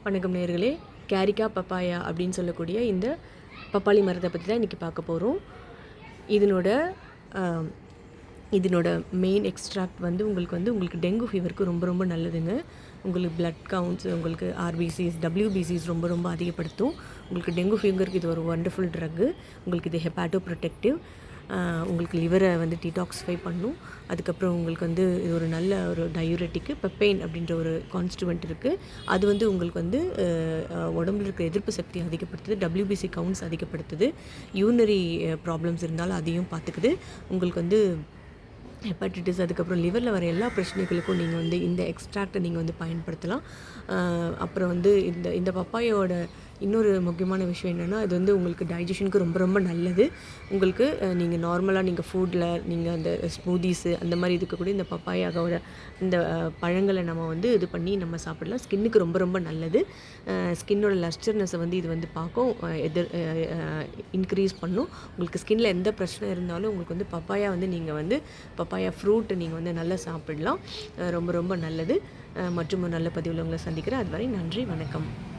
வணக்கம் நேயர்களே, கேரிக்கா பப்பாயா அப்படின்னு சொல்லக்கூடிய இந்த பப்பாளி மரத்தை பற்றி தான் இன்றைக்கி பார்க்க போகிறோம். இதனோட மெயின் எக்ஸ்ட்ராக்ட் உங்களுக்கு டெங்கு ஃபீவருக்கு ரொம்ப ரொம்ப நல்லதுங்க. உங்களுக்கு பிளட் கவுண்ட்ஸ், உங்களுக்கு ஆர்பிசிஸ், டபிள்யூபிசிஸ் ரொம்ப ரொம்ப அதிகப்படுத்தும். உங்களுக்கு டெங்கு ஃபீவருக்கு இது ஒரு ஒண்டர்ஃபுல் ட்ரக்கு. உங்களுக்கு இது ஹெப்பாட்டோ ப்ரொடெக்டிவ். உங்களுக்கு லிவரை டீடாக்ஸிஃபை பண்ணும். அதுக்கப்புறம் உங்களுக்கு இது ஒரு நல்ல ஒரு டயூரெட்டிக்கு. பெப்பெயின் அப்படின்ற ஒரு கான்ஸ்டியூவன்ட் இருக்குது. அது உங்களுக்கு உடம்புல இருக்கிற எதிர்ப்பு சக்தி அதிகப்படுத்துது, டபிள்யூபிசி கவுண்ட்ஸ் அதிகப்படுத்துது, யூரினரி ப்ராப்ளம்ஸ் இருந்தாலும் அதையும் பார்த்துக்குது. உங்களுக்கு ஹெப்படைட்டிஸ், அதுக்கப்புறம் லிவரில் வர எல்லா பிரச்சனைகளுக்கும் நீங்கள் இந்த எக்ஸ்ட்ராக்டை நீங்கள் பயன்படுத்தலாம். அப்புறம் இந்த பப்பாயோட இன்னொரு முக்கியமான விஷயம் என்னென்னா, இது உங்களுக்கு டைஜஷனுக்கு ரொம்ப ரொம்ப நல்லது. உங்களுக்கு நீங்கள் நார்மலாக ஃபுட்டில் அந்த ஸ்மூதிஸு அந்த மாதிரி இருக்கக்கூடிய இந்த பப்பாயாவோட இந்த பழங்களை நம்ம இது பண்ணி நம்ம சாப்பிடலாம். ஸ்கின்னுக்கு ரொம்ப ரொம்ப நல்லது. ஸ்கின்னோட லஸ்டர்னஸை இது பார்க்கும், இன்க்ரீஸ் பண்ணும். உங்களுக்கு ஸ்கின்னில் எந்த பிரச்சனை இருந்தாலும் உங்களுக்கு பப்பாயா நீங்கள் பப்பாயா ஃப்ரூட்டை நீங்கள் நல்லா சாப்பிடலாம். ரொம்ப ரொம்ப நல்லது. மற்றும் ஒரு நல்ல பதிவில் உங்களை சந்திக்கிறேன். அதுவரை நன்றி, வணக்கம்.